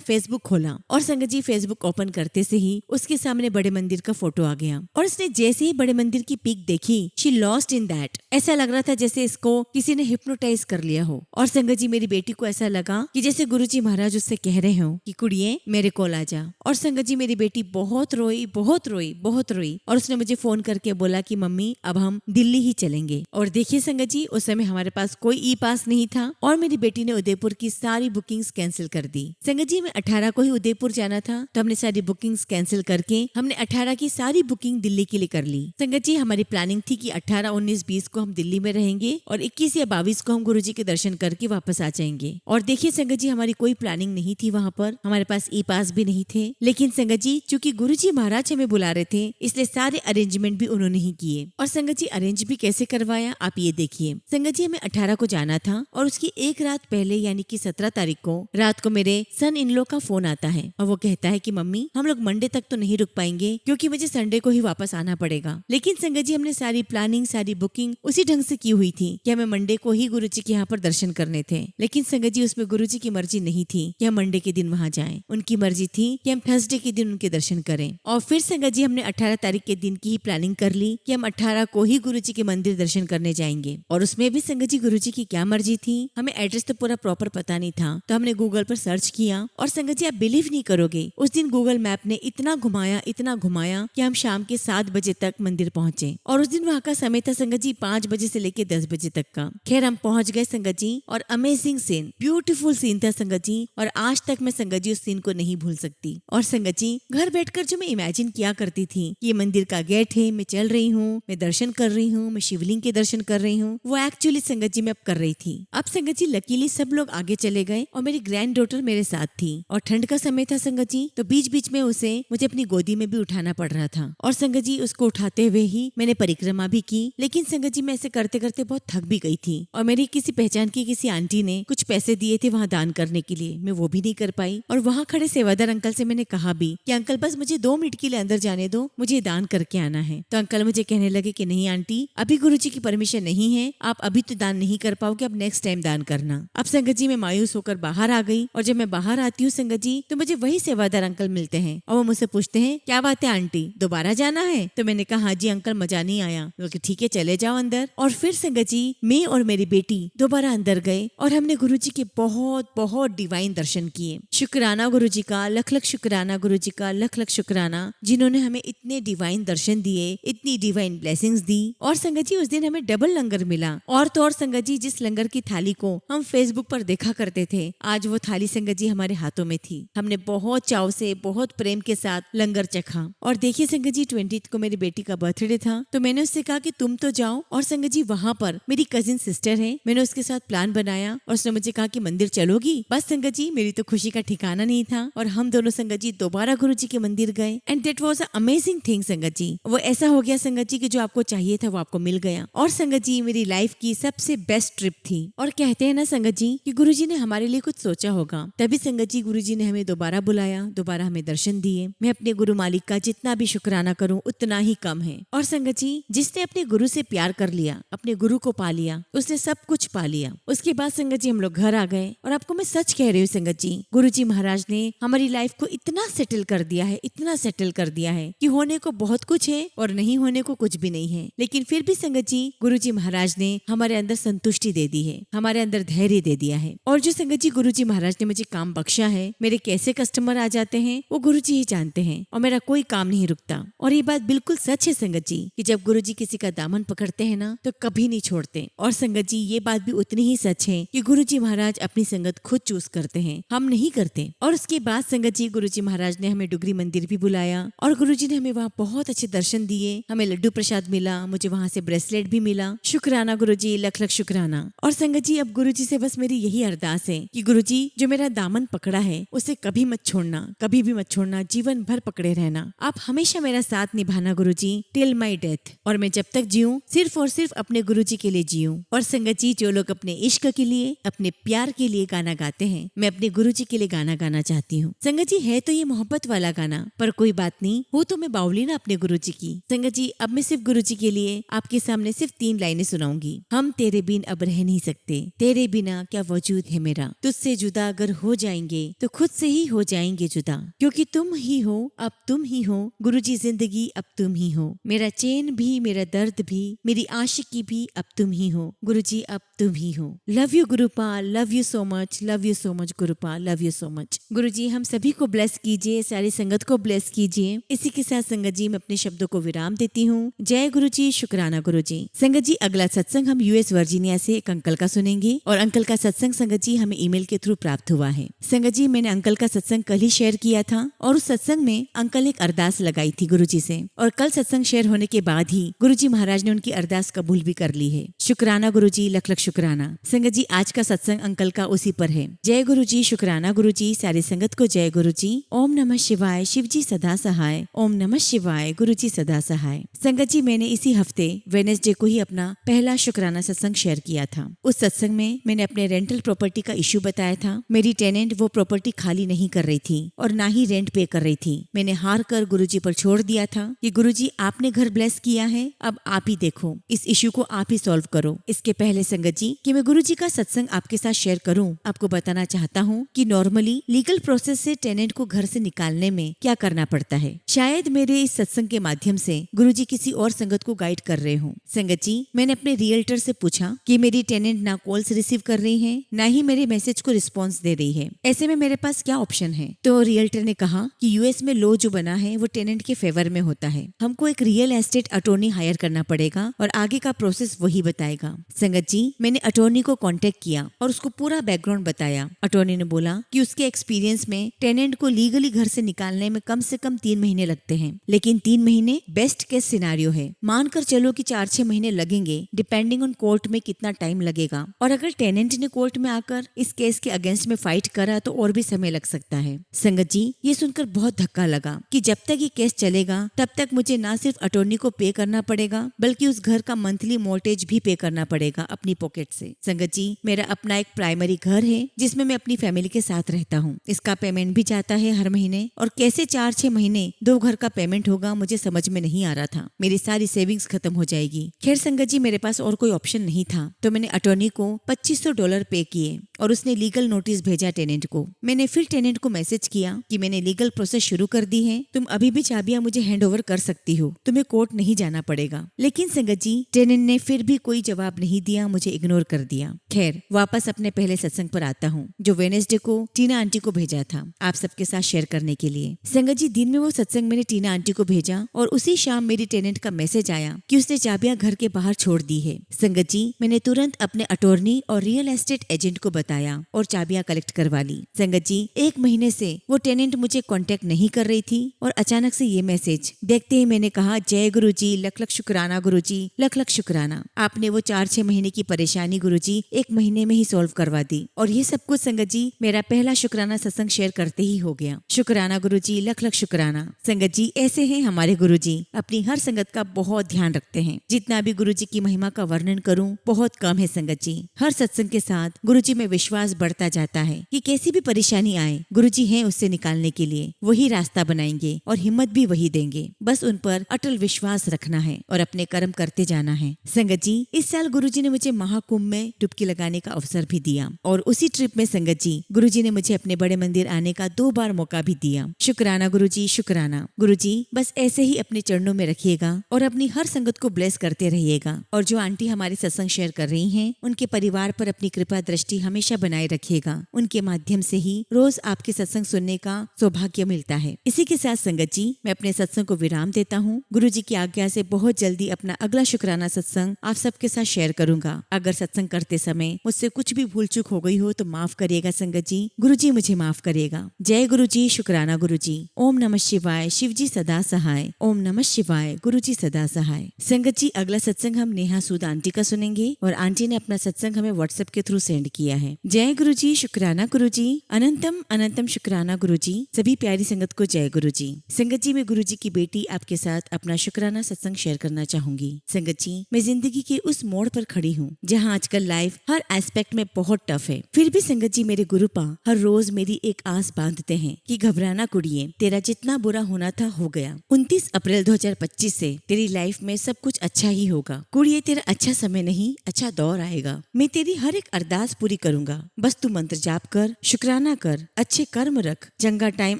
फेसबुक खोला और संगत जी फेसबुक ओपन करते से ही उसके सामने बड़े मंदिर का फोटो आ गया। और उसने जैसे ही बड़े मंदिर की पिक देखी, शी लॉस्ट इन दैट। ऐसा लग रहा था जैसे इसको किसी ने हिप्नोटाइज कर लिया हो। और संगत जी मेरी बेटी को ऐसा लगा कि जैसे गुरुजी महाराज उससे कह रहे हो कि कुड़िए मेरे कोल आ जा। और संगत जी मेरी बेटी बहुत रोई, बहुत रोई, बहुत रोई। और उसने मुझे फोन करके बोला कि मम्मी अब हम दिल्ली ही चलेंगे। और देखिए संगत जी उस समय हमारे पास कोई ई पास नहीं था और मेरी बेटी ने उदयपुर की सारी बुकिंग्स कैंसिल कर दी। संगत जी में 18 को ही उदयपुर जाना था, तो हमने सारी बुकिंग्स कैंसिल करके हमने 18 की सारी बुकिंग दिल्ली के लिए कर ली। संगत जी हमारी प्लानिंग थी कि 18, 19, 20 को हम दिल्ली में रहेंगे और 21 या 22 को हम गुरुजी के दर्शन करके वापस आ जाएंगे। और देखिए संगत जी हमारी कोई प्लानिंग नहीं थी, वहाँ पर हमारे पास ई पास भी नहीं थे। लेकिन संगत जी चूंकि गुरुजी महाराज हमें बुला रहे थे, इसलिए सारे अरेंजमेंट भी उन्होंने ही किए। और संगत जी अरेंज भी कैसे करवाया आप ये देखिए। संगत जी हमें 18 को जाना था और उसकी एक रात पहले यानी कि 17 तारीख को रात को मेरे सन इन लॉ का फोन आता है और वो कहता है कि मम्मी हम लोग मंडे तक तो नहीं रुक पाएंगे क्योंकि मुझे संडे को ही वापस आना पड़ेगा। लेकिन संगत जी हमने सारी प्लानिंग, सारी बुकिंग उसी ढंग से की हुई थी कि हमें मंडे को ही गुरुजी के यहाँ पर दर्शन करने थे। लेकिन संगत जी उसमें गुरुजी की मर्जी नहीं थी कि हम मंडे के दिन वहाँ जाएं। उनकी मर्जी थी कि हम थर्सडे के दिन उनके दर्शन करें। और फिर संगत जी हमने 18 तारीख के दिन की ही प्लानिंग कर ली कि हम 18 को ही गुरुजी के मंदिर दर्शन करने जाएंगे। और उसमें भी संगत जी गुरुजी की क्या मर्जी थी, हमें एड्रेस तो पूरा प्रॉपर पता नहीं था, तो हमने गूगल पर सर्च किया। और संगत जी आप बिलीव नहीं करोगे, उस दिन गूगल मैप ने इतना घुमाया कि हम शाम के 7 बजे तक मंदिर पहुंचे। और उस दिन वहाँ का समय था संगत जी 5 बजे से लेके 10 बजे तक का। खैर हम पहुंच गए संगत जी और अमेजिंग सीन, ब्यूटीफुल सीन था संगत जी। और आज तक मैं संगत जी उस सीन को नहीं भूल सकती। और संगत जी घर बैठकर जो मैं इमेजिन किया करती थी, ये मंदिर का गेट है, मैं चल रही हूँ, मैं दर्शन कर रही हूँ, मैं शिवलिंग के दर्शन कर रही हूँ, वो एक्चुअली संगत जी मैं अब कर रही थी। अब संगत जी लकीली सब लोग आगे चले गए और मेरी ग्रैंड डॉटर मेरे साथ थी। और ठंड का समय था संगत जी, तो बीच बीच में उसे मुझे अपनी गोदी में भी उठाना पड़ रहा था। और संगत जी उसको उठाते हुए ही मैंने परिक्रमा भी की। लेकिन संगत जी मैं ऐसे करते करते बहुत थक भी गई थी। और मेरी किसी पहचान की किसी आंटी ने कुछ पैसे दिए थे वहाँ दान करने के लिए, मैं वो भी नहीं कर पाई। और वहाँ खड़े सेवादार अंकल से मैंने कहा भी कि अंकल बस मुझे 2 मिनट के लिए अंदर जाने दो, मुझे दान करके आना है। तो अंकल मुझे कहने लगे कि नहीं आंटी, अभी गुरुजी की परमिशन नहीं है, आप अभी तो दान नहीं कर पाओगे, अब नेक्स्ट टाइम दान करना। अब संगत जी मैं मायूस होकर बाहर आ गई। और जब मैं बाहर आती हूँ संगत जी, तो मुझे वही सेवादार अंकल मिलते हैं और वो मुझसे पूछते हैं क्या बात है आंटी, दोबारा जाना है? तो मैंने कहा हाँ जी अंकल, मजा नहीं आया। बोले ठीक है चले जाओ अंदर। और फिर संगत जी मैं और मेरी बेटी दोबारा अंदर गए और हमने गुरुजी के बहुत बहुत डिवाइन दर्शन किए। शुक्राना गुरुजी का, लख लख शुक्राना गुरुजी का, लख लख शुक्राना, जिन्होंने हमें इतने डिवाइन दर्शन दिए, इतनी डिवाइन ब्लेसिंग्स दी। और संगत जी उस दिन हमें डबल लंगर मिला। और तो और संगत जी जिस लंगर की थाली को हम फेसबुक पर देखा करते थे, आज वो थाली संगत जी हमारे हाथों में थी। हमने बहुत चाव से, बहुत प्रेम के साथ लंगर चखा। और देखिए संगत जी 20 को मेरी बेटी का बर्थडे था, तो मैंने उससे कहा कि तुम तो जाओ। और संगत जी वहाँ पर मेरी कजिन सिस्टर है, मैंने उसके साथ प्लान बनाया और उसने मुझे कहा कि मंदिर चलोगी? बस संगत जी मेरी तो खुशी का ठिकाना नहीं था और हम दोनों संगत जी दोबारा गुरुजी के मंदिर गए। And that was a amazing thing संगत जी। वो ऐसा हो गया संगत जी कि जो आपको चाहिए था वो आपको मिल गया। और संगत जी मेरी लाइफ की सबसे बेस्ट ट्रिप थी। और कहते हैं ना संगत जी कि गुरुजी ने हमारे लिए कुछ सोचा होगा, तभी संगत जी गुरुजी ने हमें दोबारा बुलाया, दोबारा हमें दर्शन दिए। मैं अपने गुरु मालिक का जितना भी शुक्राना करूं उतना ही कम है। और संगत जी जिसने अपने गुरु से प्यार कर लिया, अपने गुरु को पा लिया, उसने सब कुछ पा लिया। उसके बाद संगत जी हम लोग घर आ गए। और आपको मैं सच कह रही हूँ संगत जी, गुरुजी महाराज ने हमारी लाइफ को इतना सेटल कर दिया है, इतना सेटल कर दिया है कि होने को बहुत कुछ है और नहीं होने को कुछ भी नहीं है। लेकिन फिर भी संगत जी गुरुजी महाराज ने हमारे अंदर संतुष्टि दे दी है, हमारे अंदर धैर्य दे दिया है। और जो संगत जी गुरुजी महाराज ने मुझे काम बख्शा है, मेरे कैसे कस्टमर आ जाते हैं वो गुरुजी ही जानते हैं और मेरा कोई काम नहीं रुकता। और ये बात बिल्कुल सच है संगत जी कि जब गुरुजी किसी का दामन पकड़ते हैं ना तो कभी नहीं छोड़ते। और संगत जी ये बात भी उतनी ही सच है कि गुरुजी महाराज अपनी संगत खुद चूज करते हैं, हम नहीं करते। और उसके बाद संगत जी गुरुजी महाराज ने हमें डुगरी मंदिर भी बुलाया और गुरुजी ने हमें वहाँ बहुत अच्छे दर्शन दिए, हमें लड्डू प्रसाद मिला, मुझे वहाँ से ब्रेसलेट भी मिला। शुक्राना गुरुजी, लख लख शुक्राना। और संगत जी अब गुरुजी से बस मेरी यही अरदास है कि गुरुजी जो मेरा दामन पकड़ा है उसे कभी मत छोड़ना, कभी भी मत छोड़ना, जीवन भर पकड़े रहना। आप हमेशा मेरा साथ निभाना गुरुजी, टिल माई डेथ। और मैं जब तक जीऊं सिर्फ और सिर्फ अपने गुरुजी के लिए जीऊं। और संगत जी, जो लोग अपने इश्क के लिए, अपने प्यार के लिए गाना गाते हैं, मैं अपने गुरुजी के लिए गाना गाना चाहती हूँ। संगत जी, है तो ये मोहब्बत वाला गाना, पर कोई बात नहीं, हो तो मैं बाउली ना अपने गुरुजी की। संगत जी, अब मैं सिर्फ गुरुजी के लिए आपके सामने सिर्फ 3 लाइनें सुनाऊंगी। हम तेरे बिन अब रह नहीं सकते, तेरे बिना क्या वजूद है मेरा, तुझसे जुदा अगर हो जाएंगे तो खुद से ही हो जाएंगे जुदा, क्योंकि तुम ही हो, अब तुम ही हो गुरुजी, जिंदगी अब तुम ही हो, मेरा चैन भी, मेरा दर्द भी, मेरी आशिकी भी अब तुम ही हो गुरुजी, अब तुम ही हो। Love you Gurupal, love you so much, love you so much Gurupal, love you so much. Guruji, हम सभी को ब्लेस कीजिए, सारी संगत को ब्लेस कीजिए। इसी के साथ संगत जी, मैं अपने शब्दों को विराम देती हूँ। जय गुरुजी, शुक्राना गुरुजी। संगत जी, अगला सत्संग हम यूएस वर्जीनिया से एक अंकल का सुनेंगे, और अंकल का सत्संग संगत जी हमें ईमेल के थ्रू प्राप्त हुआ है। संगत जी, मैंने अंकल का सत्संग कल ही शेयर किया था, और उस सत्संग में अंकल ने एक अरदास लगाई थी गुरुजी से, और कल सत्संग शेयर होने के बाद ही गुरुजी महाराज ने उनकी अरदास कबूल भी कर ली है। शुक्राना गुरुजी, लख लख शुक्राना। संगत जी, आज का सत्संग अंकल का उसी पर है। जय गुरुजी, शुक्राना गुरुजी, सारी संगत को जय गुरुजी। ओम नमः शिवाय, शिवजी सदा सहाय। ओम नमः शिवाय, गुरुजी सदा सहाय। संगत जी, मैंने इसी हफ्ते वेडनेसडे को ही अपना पहला शुक्राना सत्संग शेयर किया था। उस सत्संग में मैंने अपने रेंटल प्रॉपर्टी का इश्यू बताया था। मेरी टेनेंट वो प्रॉपर्टी खाली नहीं कर रही थी और ना ही रेंट पे कर रही थी। मैंने हार कर गुरुजी पर छोड़ दिया था कि गुरुजी, आपने घर ब्लेस किया है, अब आप ही देखो, इस इश्यू को आप ही सॉल्व करो। इसके पहले संगत जी कि मैं गुरुजी का सत्संग आपके साथ शेयर करूं, आपको बताना चाहता हूं कि नॉर्मली लीगल प्रोसेस से टेनेंट को घर से निकालने में क्या करना पड़ता है। शायद मेरे इस सत्संग के माध्यम से गुरुजी किसी और संगत को गाइड कर रहे हो। संगत जी, मैंने अपने रियल्टर से पूछा कि मेरी टेनेंट ना कॉल्स रिसीव कर रही है, ना ही मेरे मैसेज को रिस्पॉन्स दे रही है, ऐसे में मेरे पास क्या ऑप्शन है। तो रियल्टर ने कहा कि यूएस में लॉ जो बना है वो टेनेंट के फेवर में होता है, हमको एक रियल एस्टेट अटॉर्नी हायर करना पड़ेगा और आगे का प्रोसेस वही बताएगा। संगत जी, मैंने अटॉर्नी को कांटेक्ट किया और उसको पूरा बैकग्राउंड बताया। अटॉर्नी ने बोला कि उसके एक्सपीरियंस में टेनेंट को लीगली घर से निकालने में कम से कम 3 महीने लगते हैं, लेकिन 3 महीने बेस्ट केस सिनेरियो है। मानकर चलो कि 4-6 महीने लगेंगे, डिपेंडिंग ऑन कोर्ट में कितना टाइम लगेगा, और अगर टेनेंट ने कोर्ट में आकर इस केस के अगेंस्ट में फाइट करा तो और भी समय लग सकता है। संगत जी, ये सुनकर बहुत धक्का लगा कि जब तक ये केस चलेगा तब तक मुझे ना सिर्फ अटॉर्नी को पे करना पड़ेगा, बल्कि उस घर का मंथली मोर्टेज भी पे करना पड़ेगा अपनी पॉकेट से। संगत जी, मेरा अपना एक प्राइमरी घर है जिसमें मैं अपनी फैमिली के साथ रहता हूँ। इसका पेमेंट भी जाता है हर महीने, और कैसे 4-6 महीने 2 घर का पेमेंट होगा मुझे समझ में नहीं आ रहा था। मेरी सारी सेविंग्स खत्म हो जाएगी। खैर संगत जी, मेरे पास और कोई ऑप्शन नहीं था, तो मैंने अटॉर्नी को $2500 पे किए और उसने लीगल नोटिस भेजा टेनेंट को। मैंने फिर टेनेंट को मैसेज किया कि मैंने लीगल प्रोसेस शुरू कर दी है, तुम अभी भी चाबियां मुझे हैंड ओवर कर सकती हो, तुम्हें कोर्ट नहीं जाना पड़ेगा। लेकिन संगत जी, टेनेंट ने फिर भी कोई जवाब नहीं दिया, मुझे इग्नोर कर दिया। खैर, वापस अपने पहले सत्संग पर आता हूँ जो वेडनेसडे को टीना आंटी को भेजा था आप सबके साथ शेयर करने के लिए। संगत जी, दिन में वो सत्संग मैंने टीना आंटी को भेजा और उसी शाम मेरी टेनेंट का मैसेज आया कि उसने चाबियां घर के बाहर छोड़ दी है। संगत जी, मैंने तुरंत अपने अटॉर्नी और रियल एस्टेट एजेंट को बताया और चाबियां कलेक्ट करवा ली। संगत जी, 1 महीने से वो टेनेंट मुझे कांटेक्ट नहीं कर रही थी और अचानक से ये मैसेज देखते ही मैंने कहा, जय गुरुजी, लख लख शुक्राना गुरुजी, लख लख शुक्राना। आपने वो 4-6 महीने की परेशानी गुरुजी 1 महीने में ही सॉल्व करवा दी, और ये सब कुछ संगत जी मेरा पहला शुक्राना सत्संग शेयर करते ही हो गया। शुक्राना गुरुजी, लख लख शुक्राना। संगत जी, ऐसे हैं हमारे गुरुजी, अपनी हर संगत का बहुत ध्यान रखते हैं। जितना भी गुरुजी की महिमा का वर्णन करूं बहुत कम है संगत जी। हर सत्संग के साथ गुरुजी में विश्वास बढ़ता जाता है कि कैसी भी परेशानी आए गुरुजी हैं उससे निकालने के लिए, वही रास्ता बनाएंगे और हिम्मत भी वही देंगे। बस उन पर अटल विश्वास रखना है और अपने कर्म करते जाना है। संगत जी, इस साल गुरुजी ने मुझे महाकुंभ में डुबकी लगाने का अवसर भी दिया, और उसी ट्रिप में संगत जी गुरुजी ने मुझे अपने बड़े मंदिर आने का 2 बार मौका भी दिया। शुक्राना गुरुजी, शुक्राना। गुरुजी, बस ऐसे ही अपने चरणों में रखिएगा और अपनी हर संगत को ब्लेस करते रहिएगा, और जो आंटी हमारे सत्संग शेयर कर रही हैं उनके परिवार पर अपनी कृपा दृष्टि हमेशा बनाए रखिएगा। उनके माध्यम से ही रोज आपके सत्संग सुनने का सौभाग्य मिलता है। इसी के साथ संगत जी, मैं अपने सत्संग को विराम देता हूँ। गुरुजी की आज्ञा से बहुत जल्दी अपना अगला शुक्राना सत्संग आप सबके साथ शेयर करूंगा। अगर सत्संग करते समय मुझसे कुछ भी भूल चूक हो गई हो तो माफ करिएगा संगत जी, गुरुजी मुझे माफ करिएगा। जय गुरुजी, शुक्राना गुरुजी। ओम नमः शिवाय, शिवजी सदा सहाय। ओम नमः शिवाय, गुरुजी सदा सहाय। संगत जी, अगला सत्संग हम नेहा सूद आंटी का सुनेंगे, और आंटी ने अपना सत्संग हमें व्हाट्सएप के थ्रू सेंड किया है। है। जय गुरु जी, शुक्राना गुरु जी, अनंतम अनंतम शुक्राना गुरु जी। सभी प्यारी संगत को जय गुरु जी। संगत जी, मैं गुरु जी की बेटी आपके साथ अपना शुक्राना सत्संग शेयर करना चाहूंगी। संगत जी, मैं जिंदगी के उस मोड़ पर खड़ी हूँ जहाँ आजकल लाइफ हर एस्पेक्ट में बहुत टफ है। फिर भी संगत जी, मेरे गुरुपा हर रोज मेरी एक आस बांधते हैं कि घबराना कुड़िए, तेरा जितना बुरा होना था हो गया। 29 अप्रैल 2025 से तेरी लाइफ में सब कुछ अच्छा ही होगा। कुड़िए, तेरा अच्छा समय नहीं, अच्छा दौर आएगा। मैं तेरी हर एक अरदास पूरी करूंगा। बस तू मंत्र जाप कर, शुक्राना कर, अच्छे कर्म रख। चंगा टाइम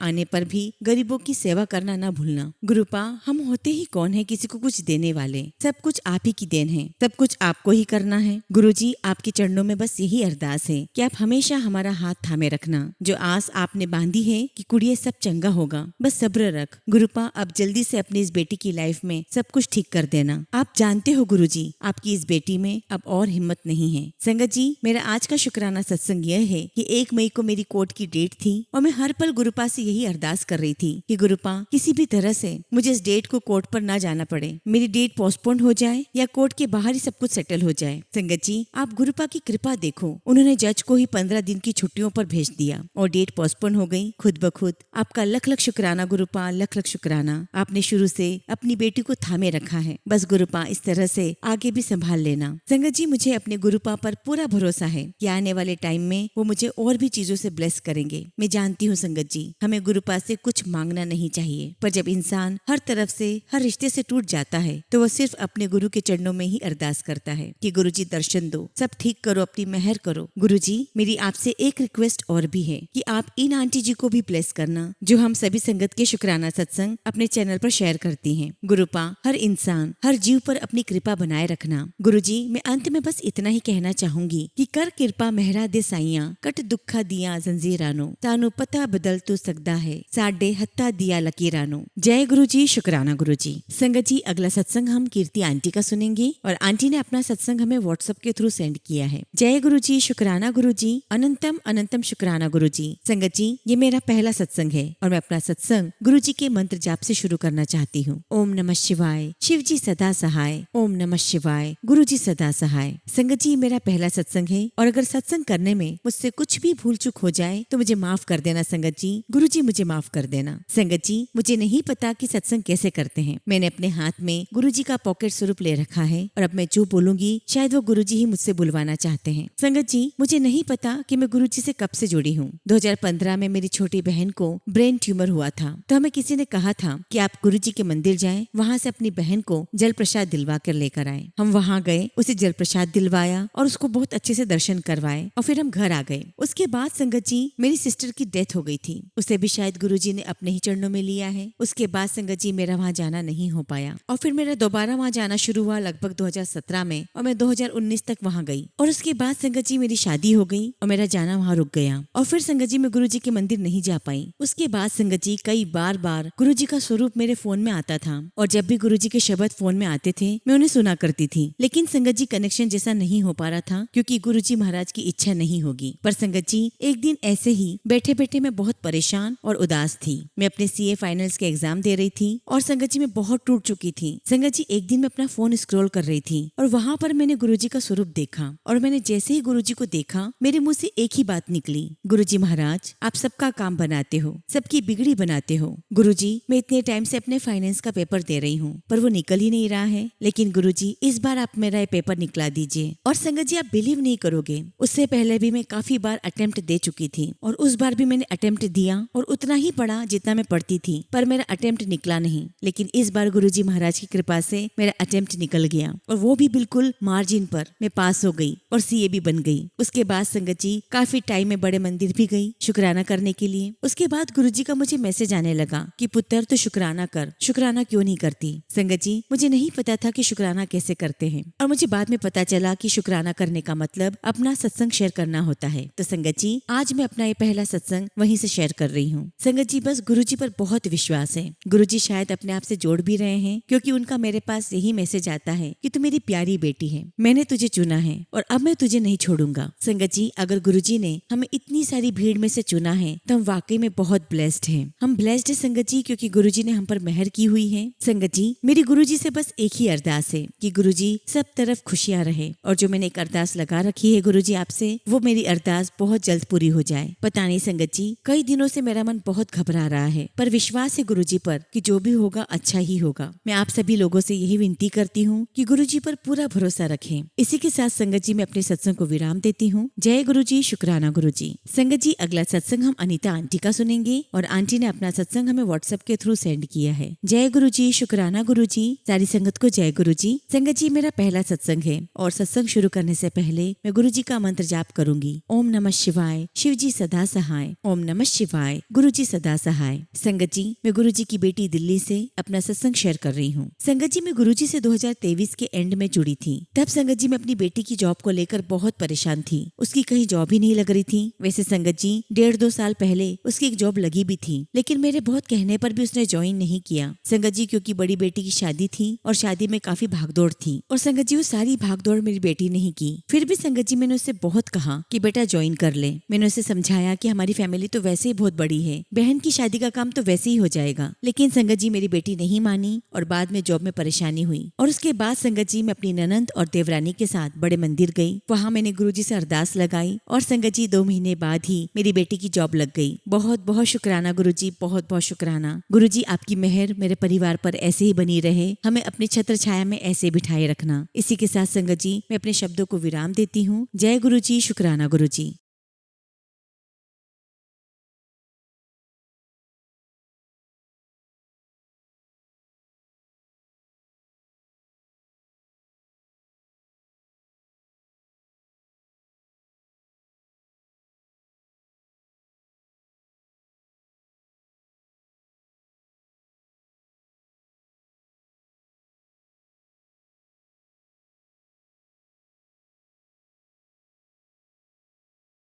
आने पर भी गरीबों की सेवा करना ना भूलना। गुरुपा, हम होते ही कौन है किसी को कुछ देने वाले? सब कुछ आप ही की देन है, सब कुछ आपको ही करना है। गुरुजी, आपके चरणों में बस यही अरदास है कि आप हमेशा हमारा हाथ थामे रखना। जो आस आपने बांधी है कि कुड़िए सब चंगा होगा, बस सब्र रख। गुरुपा, अब जल्दी से अपनी इस बेटी की लाइफ में सब कुछ ठीक कर देना। आप जानते हो गुरुजी, आपकी इस बेटी में अब और हिम्मत नहीं है। संगत जी, मेरा आज का शुक्राना सत्संग यह है कि 1 मई को मेरी कोर्ट की डेट थी और मैं हर पल गुरुपा से यही अरदास कर रही थी कि गुरुपा, किसी भी तरह से मुझे इस डेट को कोर्ट पर ना जाना पड़े। मेरी डेट पोस्टपोन हो जाए या कोर्ट के बाहर ही सब कुछ सेटल हो जाए। संगत जी, आप गुरुपा की कृपा देखो, उन्होंने जज को ही 15 दिन की छुट्टियों पर भेज दिया और डेट पोस्टपोन हो गई खुद ब खुद। आपका लख लख शुक्राना गुरुपा, लख लख शुक्राना। आपने शुरू से अपनी बेटी को थामे रखा है। बस गुरुपा, इस तरह से आगे भी संभाल लेना। संगत जी, मुझे अपने गुरुपा पर पूरा भरोसा है कि आने वाले टाइम में वो मुझे और भी चीजों से ब्लेस करेंगे। मैं जानती हूँ संगत जी, हमें गुरुपा से कुछ मांगना नहीं चाहिए, पर जब इंसान हर तरफ से हर रिश्ते से टूट जाता है तो वो सिर्फ अपने गुरु के चरणों में ही अरदास करता है कि गुरु जी दर्शन दो, सब ठीक करो, अपनी मेहर करो। गुरु जी, मेरी आपसे एक रिक्वेस्ट और भी है कि आप इन आंटी जी को भी ब्लेस करना जो हम सभी संगत के शुक्राना सत्संग अपने चैनल पर शेयर करती हैं। गुरुपा, हर इंसान हर जीव पर अपनी कृपा बनाए रखना। गुरु जी, मैं अंत में बस इतना ही कहना चाहूंगी कि कर कृपा मेहरा दे साइया, कट दुखा दिया जंजीरानो, तानु पता बदल तो सकदा है, साडे हत्ता दिया लकीरानो। जय गुरु जी, शुक्राना गुरु जी। संगत जी, अगला सत्संग हम कीर्ति आंटी का सुनेंगे और आंटी ने अपना सत्संग हमें व्हाट्सएप के थ्रू सेंड किया है। जय गुरु जी, शुक्राना गुरु जी, अनंतम अनंतम शुक्राना गुरु जी। संगत जी, ये मेरा पहला सत्संग है और मैं अपना सत्संग गुरु जी के मंत्र जाप से शुरू करना चाहती हूँ। ओम नमः शिवाय, शिव जी सदा सहाय। ओम नमः शिवाय, गुरु जी सदा सहाय। संगत जी, मेरा पहला सत्संग है और अगर सत्संग करने में मुझसे कुछ भी भूल चूक हो जाए तो मुझे माफ कर देना संगत जी। गुरु जी, मुझे माफ कर देना। संगत जी, मुझे नहीं पता कि सत्संग कैसे करते हैं। मैंने अपने हाथ में गुरु जी का पॉकेट स्वरूप ले रखा है और अब मैं जो बोलूंगी शायद वो गुरु जी ही मुझसे बुलवाना चाहते हैं। संगत जी, मुझे नहीं पता कि मैं गुरु जी से कब से जुड़ी हूँ। 2015 में मेरी छोटी बहन को ब्रेन ट्यूमर हुआ था तो हमें किसी ने कहा था कि आप गुरु जी के मंदिर जाएं, वहाँ से अपनी बहन को जल प्रसाद दिलवा कर लेकर आए। हम वहाँ गए, उसे जल प्रसाद दिलवाया और उसको बहुत अच्छे से दर्शन करवाए और फिर हम घर आ गए। उसके बाद संगत जी, मेरी सिस्टर की डेथ हो गई थी, उसे भी शायद गुरु जी ने अपने ही चरणों में लिया है। उसके बाद संगत जी, मेरा वहाँ जाना नहीं हो पाया और फिर मेरा दोबारा वहाँ जाना शुरू हुआ लगभग 2017 में और मैं 2019 तक वहाँ गई और उसके बाद संगत जी मेरी शादी हो गई और मेरा जाना वहाँ रुक गया और फिर संगत जी मैं गुरु जी के मंदिर नहीं जा पाई। उसके बाद संगत जी कई बार गुरु जी का स्वरूप मेरे फोन में आता था और जब भी गुरु जी के शब्द फोन में आते थे मैं उन्हें सुना करती थी, लेकिन संगत जी कनेक्शन जैसा नहीं हो पा रहा था क्योंकि गुरु जी महाराज की इच्छा नहीं होगी। पर संगत जी, एक दिन ऐसे ही बैठे बैठे मैं बहुत परेशान और उदास थी। मैं अपने सीए फाइनल्स के एग्जाम दे रही थी और संगत जी मैं बहुत टूट चुकी थी। संगत जी, एक दिन मैं अपना फोन स्क्रॉल कर रही थी और वहाँ पर मैंने गुरु जी का स्वरूप देखा और मैंने जैसे ही गुरु जी को देखा मेरे मुंह से एक ही बात निकली, गुरु जी महाराज आप सबका काम बनाते हो, सबकी बिगड़ी बनाते हो। गुरु जी, मैं इतने टाइम से अपने फाइनेंस का पेपर दे रही हूँ पर वो निकल ही नहीं रहा है, लेकिन गुरु जी इस बार आप मेरा ये पेपर निकला दीजिए। और संगत जी, आप बिलीव नहीं करोगे, उससे पहले भी मैं काफी बार अटेम्प्ट दे चुकी थी और उस बार भी मैंने अटेम्प्ट दिया और उतना ही पढ़ा जितना मैं पढ़ती थी पर मेरा अटेम्प्ट निकला नहीं। लेकिन इस बार गुरु जी महाराज की कृपा से मेरा अटेम्प्ट निकल गया और वो भी बिल्कुल मार्जिन पर मैं पास हो गई और सीए भी बन गई। उसके बाद संगत जी काफी टाइम में बड़े मंदिर भी गई शुक्राना करने के लिए। उसके बाद गुरु जी का मुझे मैसेज आने लगा कि पुत्र तो शुक्राना कर, शुक्राना क्यों नहीं करती। संगत जी, मुझे नहीं पता था कि शुक्राना कैसे करते हैं और मुझे बाद में पता चला कि शुक्राना करने का मतलब अपना सत्संग शेयर करना होता है। तो संगत जी, आज मैं अपना ये पहला सत्संग वहीं से शेयर कर रही हूँ। संगत जी, बस गुरु जी पर बहुत विश्वास है। गुरु जी शायद अपने आप से जोड़ भी रहे हैं क्योंकि उनका मेरे पास यही मैसेज आता है कि तू मेरी प्यारी बेटी है, मैंने तुझे चुना है और अब मैं तुझे नहीं छोड़ूंगा। संगत जी, अगर गुरु जी ने हमें इतनी सारी भीड़ में से चुना है तो हम वाकई में बहुत ब्लेस्ड हैं। हम ब्लेस्ड है संगत जी क्योंकि गुरु जी ने हम पर मेहर की हुई है। संगत जी, मेरी गुरु जी से बस एक ही अरदास है कि गुरु जी सब तरफ खुशियां रहे और जो मैंने एक अरदास लगा रखी है गुरु जी आपसे से वो मेरी अरदास बहुत जल्द पूरी हो जाए। पता नहीं संगत जी, कई दिनों से मेरा मन बहुत घबरा रहा है, पर विश्वास है गुरुजी पर कि जो भी होगा अच्छा ही होगा। मैं आप सभी लोगों से यही विनती करती हूँ कि गुरुजी पर पूरा भरोसा रखें। इसी के साथ संगत जी मैं अपने सत्संग को विराम देती हूँ। जय गुरुजी, शुक्राना गुरुजी। संगत जी, अगला सत्संग हम अनीता आंटी का सुनेंगे और आंटी ने अपना सत्संग हमें व्हाट्सएप के थ्रू सेंड किया है। जय गुरुजी, शुक्राना गुरुजी। सारी संगत को जय गुरुजी। संगत जी, मेरा पहला सत्संग है और सत्संग शुरू करने से पहले मैं गुरुजी का मंत्र जाप करूंगी। ओम नमः शिवाय, शिव जी सदा सहाय। ओम नमः शिवाय, गुरुजी सदा सहाय। संगत जी, मैं गुरुजी की बेटी दिल्ली से अपना सत्संग शेयर कर रही हूँ। संगत जी, मैं गुरुजी से 2023 के एंड में जुड़ी थी। तब संगत जी मैं अपनी बेटी की जॉब को लेकर बहुत परेशान थी। उसकी कहीं जॉब ही नहीं लग रही थी। वैसे संगत जी 1.5-2 साल पहले उसकी एक जॉब लगी भी थी, लेकिन मेरे बहुत कहने पर भी उसने ज्वाइन नहीं किया। संगत जी, क्योंकि बड़ी बेटी की शादी थी और शादी में काफी भागदौड़ थी और संगत जी वो सारी भागदौड़ मेरी बेटी ने ही की। फिर भी संगत जी मैंने उससे बहुत कहा कि बेटा ज्वाइन कर ले। मैंने उसे समझाया कि हमारी फैमिली तो वैसे ही बहुत बड़ी है, बहन की शादी का काम तो वैसे ही हो जाएगा। लेकिन संगत जी मेरी बेटी नहीं मानी और बाद में जॉब में परेशानी हुई। और उसके बाद संगत जी मैं अपनी ननंद और देवरानी के साथ बड़े मंदिर गई। वहाँ मैंने गुरुजी से अरदास लगाई और संगत जी 2 महीने बाद ही मेरी बेटी की जॉब लग गई। बहुत बहुत शुक्राना गुरुजी, बहुत बहुत शुक्राना गुरुजी। आपकी मेहर मेरे परिवार पर ऐसे ही बनी रहे, हमें अपनी छत्र छाया में ऐसे बिठाए रखना। इसी के साथ संगत जी मैं अपने शब्दों को विराम देती हूँ। जय गुरुजी, शुक्राना गुरुजी।